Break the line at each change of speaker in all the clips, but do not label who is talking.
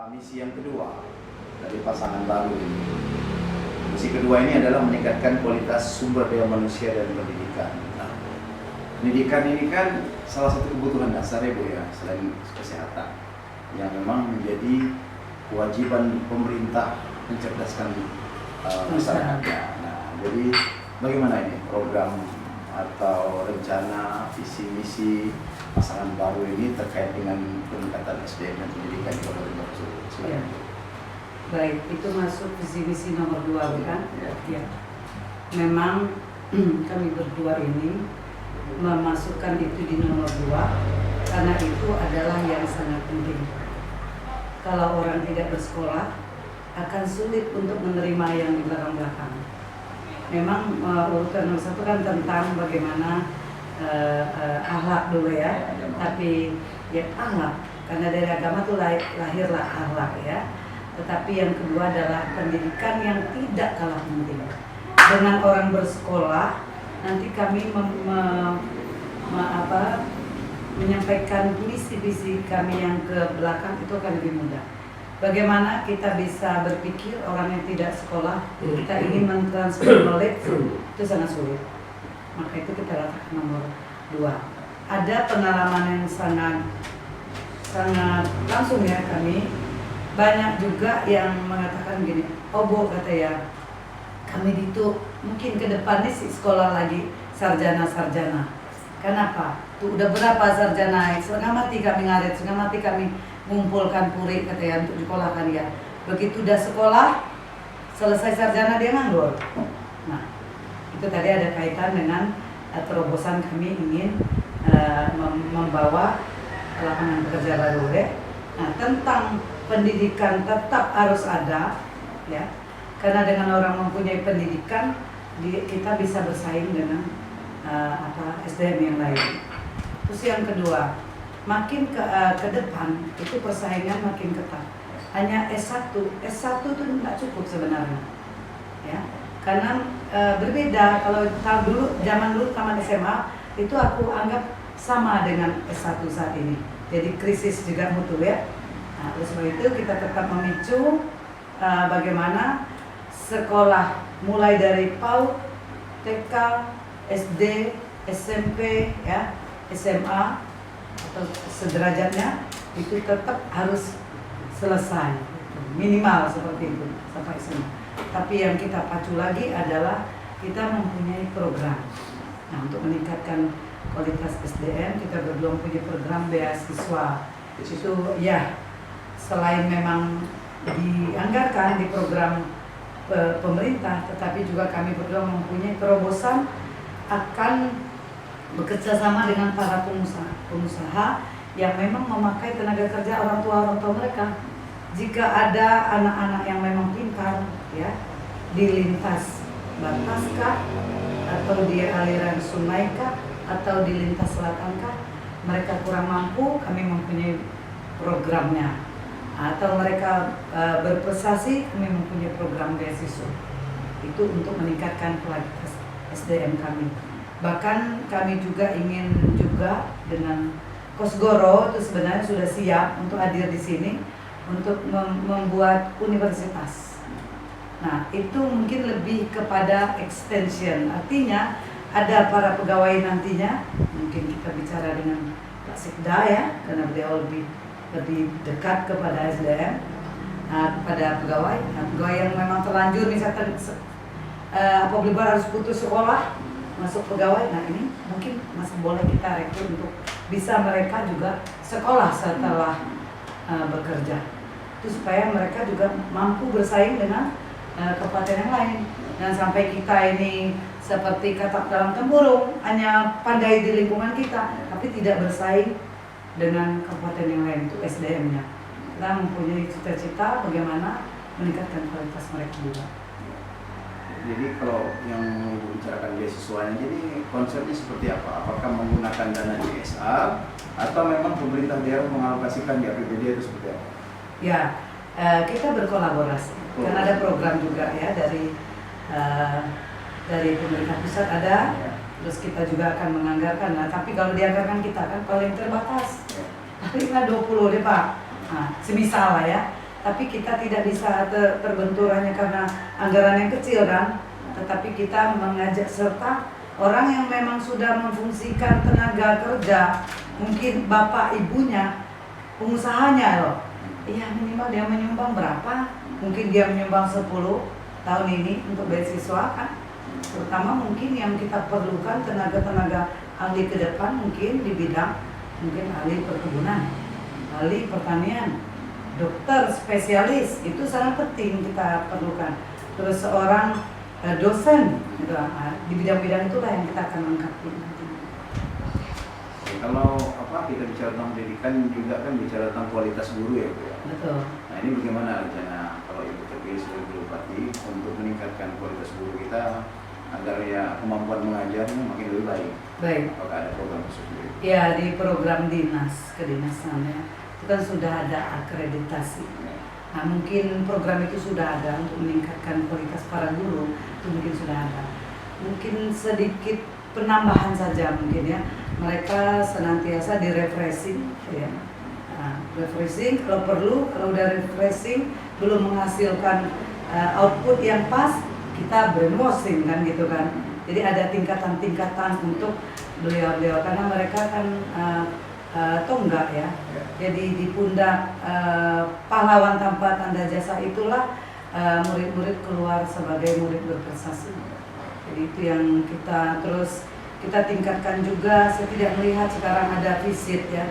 Misi yang kedua dari pasangan baru ini. Misi kedua ini adalah meningkatkan kualitas sumber daya manusia dan pendidikan. Nah, pendidikan ini kan salah satu kebutuhan dasar ya Bu ya, selain kesehatan, yang memang menjadi kewajiban pemerintah mencerdaskan masyarakatnya. Nah, jadi bagaimana ini program atau rencana visi misi pasangan baru ini terkait dengan peningkatan SDM dan pendidikan di Kota Bogor?
Ya. Baik, itu masuk visi misi nomor 2 bukan? Ya. Memang kami berdua ini memasukkan itu di nomor 2 karena itu adalah yang sangat penting. Kalau orang tidak bersekolah akan sulit untuk menerima yang di belakang-belakang. Memang urutan nomor 1 kan tentang bagaimana akhlak dulu ya, tapi ya akhlak karena dari agama tuh lahirlah akhlak ya. Tetapi yang kedua adalah pendidikan yang tidak kalah penting. Dengan orang bersekolah nanti kami menyampaikan misi-misi kami yang ke belakang itu akan lebih mudah. Bagaimana kita bisa berpikir orang yang tidak sekolah, kita ingin mentransfer knowledge, itu sangat sulit. Maka itu kita letakkan nomor 2. Ada pengalaman yang sangat langsung ya kami. Banyak juga yang mengatakan gini, oh Bu kata ya, kami itu mungkin ke depannya sih sekolah lagi sarjana-sarjana. Kenapa? Tuh udah berapa sarjana? Setengah mati kami ngaret, setengah mati kami ngumpulkan puri kata ya untuk disekolahkan ya. Begitu udah sekolah, selesai sarjana dia nganggur. Nah, itu tadi ada kaitan dengan terobosan kami ingin membawa lapangan kerja baru ya. Nah, tentang pendidikan tetap harus ada ya. Karena dengan orang mempunyai pendidikan kita bisa bersaing dengan SDM yang lain. Terus yang kedua, makin ke depan itu persaingan makin ketat. Hanya S1 itu tidak cukup sebenarnya. Ya. Karena berbeda kalau zaman dulu taman SMA itu aku anggap sama dengan S1 saat ini. Jadi krisis juga mutu ya. Nah, oleh sebab itu kita tetap memicu bagaimana sekolah mulai dari PAUD, TK, SD, SMP, ya, SMA atau sederajatnya itu tetap harus selesai minimal seperti itu sampai SMA. Tapi yang kita pacu lagi adalah kita mempunyai program. Nah, untuk meningkatkan kualitas SDM kita berdua mempunyai program beasiswa. Itu ya selain memang dianggarkan di program pemerintah, tetapi juga kami berdua mempunyai terobosan akan bekerja sama dengan para pengusaha yang memang memakai tenaga kerja orang tua mereka. Jika ada anak-anak yang memang pintar ya di lintas bataskah atau di aliran sunaikah atau di lintas selatankah, mereka kurang mampu, kami mempunyai programnya. Atau mereka berprestasi, kami mempunyai program beasiswa. Itu untuk meningkatkan kualitas SDM kami. Bahkan kami juga ingin juga dengan Kosgoro itu sebenarnya sudah siap untuk hadir di sini untuk membuat universitas. Nah, itu mungkin lebih kepada extension. Artinya ada para pegawai nantinya, mungkin kita bicara dengan Pak Sekda ya, karena beliau lebih dekat kepada SDM, kepada pegawai. Nah, pegawai yang memang terlanjur misalkan apabila harus putus sekolah masuk pegawai, nah ini mungkin masih boleh kita rekrut untuk bisa mereka juga sekolah setelah bekerja. Itu supaya mereka juga mampu bersaing dengan kabupaten yang lain. Dan sampai kita ini seperti kata dalam tempurung, hanya pandai di lingkungan kita, tapi tidak bersaing dengan kabupaten yang lain, itu SDM-nya. Kita mempunyai cita-cita bagaimana meningkatkan kualitas mereka juga.
Jadi kalau yang membicarakan beasiswanya, jadi konsepnya seperti apa? Apakah menggunakan dana CSR atau memang pemerintah daerah mengalokasikan di APBD itu seperti apa?
Ya, kita berkolaborasi. Karena ada program juga ya dari pemerintah pusat ada.
Ya.
Terus kita juga akan menganggarkan. Nah, tapi kalau dianggarkan kita kan paling terbatas. Paling 20 deh Pak. Nah, semisal lah ya. tapi kita tidak bisa terbentur hanya karena anggaran yang kecil kan, tetapi kita mengajak serta orang yang memang sudah memfungsikan tenaga kerja, mungkin bapak ibunya, pengusahanya loh, ya minimal dia menyumbang berapa, mungkin dia menyumbang 10 tahun ini untuk beasiswa kan, terutama mungkin yang kita perlukan tenaga-tenaga ahli ke depan mungkin di bidang, mungkin ahli perkebunan, ahli pertanian, dokter spesialis, itu sangat penting kita perlukan. Terus seorang dosen gitu, di bidang-bidang itulah yang kita akan lengkapi nanti.
Kalau kita bicara tentang pendidikan juga kan bicara tentang kualitas guru ya Bu ya.
Betul.
Nah ini bagaimana rencana kalau Ibu terpilih sebagai guru Bupati untuk meningkatkan kualitas guru kita agar ya kemampuan mengajarnya makin lebih baik?
Baik.
Apakah ada program khusus?
Ya, di program dinas kedinasannya itu kan sudah ada akreditasi. Nah mungkin program itu sudah ada untuk meningkatkan kualitas para guru, itu mungkin sudah ada. Mungkin sedikit penambahan saja mungkin ya, mereka senantiasa di refreshing ya. Nah, refreshing kalau perlu, kalau udah refreshing belum menghasilkan output yang pas, kita brainwashing kan gitu kan. Jadi ada tingkatan-tingkatan untuk beliau-beliau karena mereka kan tonggak ya. Jadi di pundak pahlawan tanpa tanda jasa itulah murid-murid keluar sebagai murid berprestasi. Jadi itu yang kita tingkatkan juga. Saya tidak melihat sekarang ada visit ya,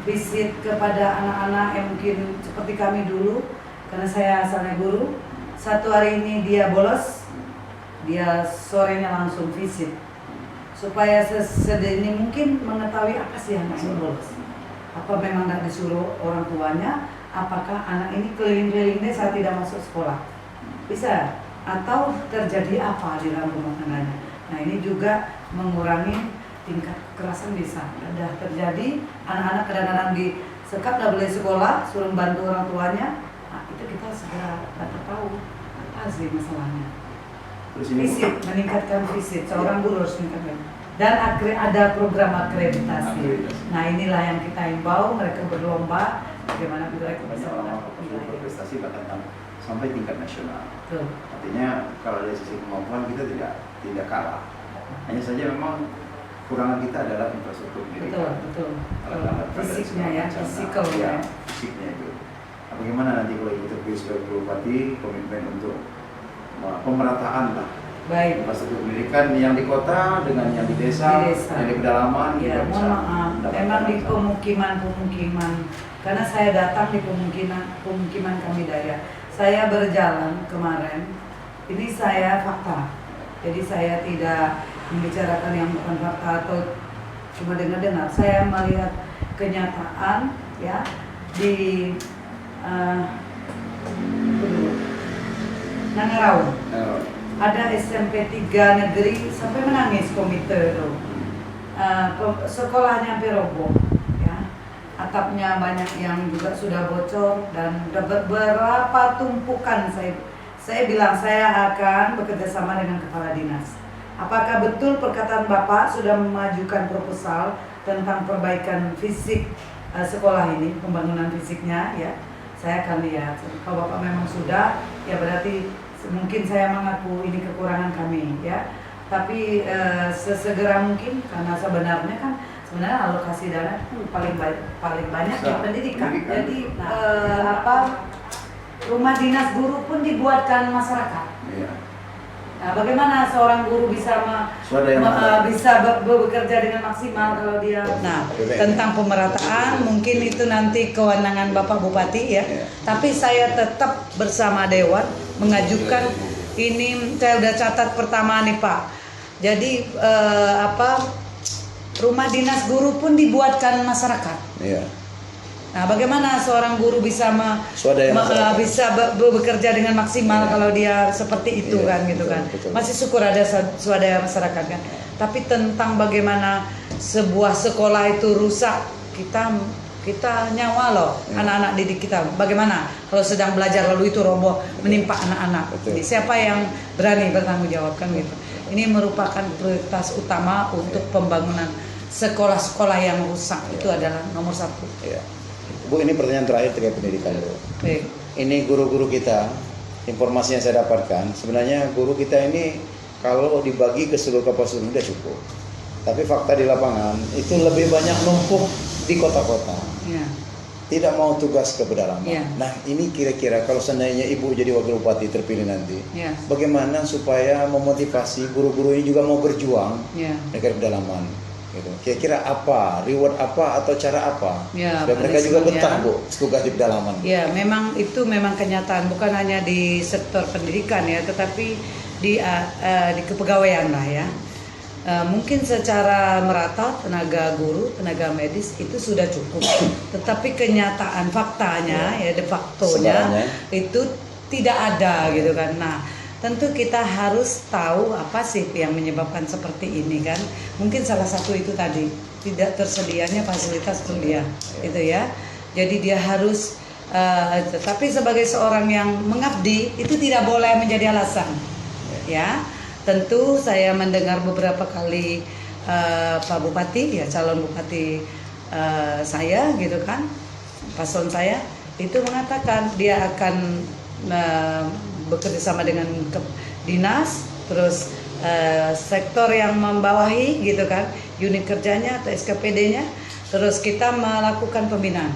visit kepada anak-anak yang mungkin seperti kami dulu, karena saya asalnya guru. Satu hari ini dia bolos, dia sorenya langsung visit, supaya sedini mungkin mengetahui apa sih anak ini bolos. Apa memang tidak disuruh orang tuanya? Apakah anak ini keliling-keliling desa tidak masuk sekolah? Bisa. Atau terjadi apa di dalam rumah tangganya? Nah ini juga mengurangi tingkat kekerasan bisa. Ada terjadi anak-anak kadang-kadang disekap tidak boleh sekolah, suruh bantu orang tuanya. Nah itu kita segera dapat tahu apa sih masalahnya. Visit, meningkatkan visit, seorang guru harus meningkatkan. Dan ada program akreditasi. Nah inilah yang kita imbau, mereka berlomba bagaimana mereka bisa
berprestasi bahkan sampai tingkat nasional.
Betul.
Artinya kalau dari sisi kemampuan kita tidak kalah. Hanya saja memang kurangan kita adalah infrastruktur pendidikan.
Betul.
Fisiknya
ya, fisiknya
itu. Nah, bagaimana nanti kalau Ibu terpilih sebagai Bupati, komitmen untuk pemerataan lah.
Baik.
Infrastruktur pendidikan yang di kota dengan yang di desa, yang di pedalaman.
Ya, mohon maaf. Memang di pemukiman, karena saya datang di pemukiman kami Dayak. Saya berjalan kemarin, ini saya fakta. Jadi saya tidak membicarakan yang bukan fakta atau cuma dengar-dengar. Saya melihat kenyataan ya di Nangaraun. Ada SMP 3 negeri sampai menangis komite itu. Sekolahnya hampir roboh. Atapnya banyak yang juga sudah bocor dan beberapa tumpukan. Saya bilang saya akan bekerja sama dengan kepala dinas. Apakah betul perkataan Bapak sudah memajukan proposal tentang perbaikan fisik sekolah ini, pembangunan fisiknya ya? Saya akan lihat. Kalau Bapak memang sudah, ya berarti mungkin saya mengaku ini kekurangan kami ya. Tapi sesegera mungkin, karena sebenarnya alokasi dana paling banyak di pendidikan. Jadi rumah dinas guru pun dibuatkan masyarakat. Iya. Nah, bagaimana seorang guru bisa bekerja dengan maksimal kalau dia? Nah, tentang pemerataan mungkin itu nanti kewenangan Bapak Bupati ya. Tapi saya tetap bersama Dewan mengajukan ini. Saya udah catat pertama nih Pak. Jadi rumah dinas guru pun dibuatkan masyarakat. Iya. Nah, bagaimana seorang guru bisa bekerja dengan maksimal kalau dia seperti itu kan gitu kan. Betul. Masih syukur ada swadaya masyarakat kan. Tapi tentang bagaimana sebuah sekolah itu rusak, kita nyawa loh anak-anak didik kita. Bagaimana kalau sedang belajar lalu itu roboh menimpa anak-anak. Jadi siapa yang berani bertanggung jawab kan gitu. Ini merupakan prioritas utama untuk pembangunan sekolah-sekolah yang rusak itu adalah nomor 1.
Bu, ini pertanyaan terakhir terkait pendidikan, Bu.
Baik.
Ini guru-guru kita, informasi yang saya dapatkan, sebenarnya guru kita ini kalau dibagi ke seluruh kabupaten sudah cukup. Tapi fakta di lapangan itu lebih banyak numpuk di kota-kota.
Ya.
Tidak mau tugas ke pedalaman.
Ya.
Nah, ini kira-kira kalau seandainya Ibu jadi wakil bupati terpilih nanti,
Ya.
bagaimana supaya memotivasi guru-guru ini juga mau berjuang
Ya.
mereka di pedalaman? Gitu. Kira-kira apa, reward apa atau cara apa?
Ya,
Dan mereka juga
punishment,
betah,
ya.
Bu, tugas di pedalaman.
Ya, memang itu memang kenyataan bukan hanya di sektor pendidikan ya, tetapi di kepegawaian lah ya. Mungkin secara merata tenaga guru, tenaga medis itu sudah cukup. Tetapi kenyataan faktanya ya de factonya
Sebenarnya.
itu tidak ada gitu kan. Nah, tentu kita harus tahu apa sih yang menyebabkan seperti ini kan. Mungkin salah satu itu tadi tidak tersedianya fasilitas kuliah itu ya. Jadi dia harus tetapi sebagai seorang yang mengabdi itu tidak boleh menjadi alasan. Ya. Tentu saya mendengar beberapa kali Pak Bupati ya calon bupati saya gitu kan, paslon saya itu mengatakan dia akan bekerja sama dengan dinas, terus sektor yang membawahi gitu kan, unit kerjanya atau SKPD-nya, terus kita melakukan pembinaan.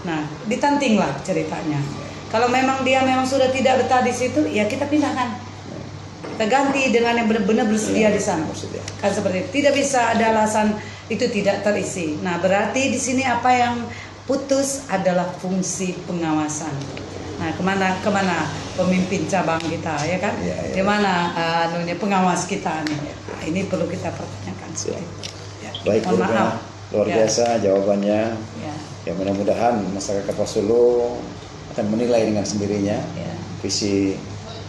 Nah, ditantinglah ceritanya. Kalau memang dia sudah tidak betah di situ, ya kita pindahkan. Kita ganti dengan yang benar-benar bersedia di sana. Kan seperti itu. Tidak bisa ada alasan itu tidak terisi. Nah, berarti di sini apa yang putus adalah fungsi pengawasan. Nah, kemana pemimpin cabang kita ya kan? Di mana pengawas kita nih? Nah, ini perlu kita pertanyakan. Ya.
Baik,
Mohon maaf.
luar biasa jawabannya.
Ya.
Ya, mudah-mudahan masyarakat Kapuasulu akan menilai dengan sendirinya
Ya.
visi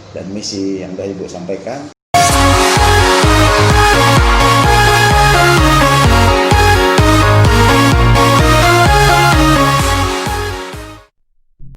dan misi yang sudah Ibu sampaikan.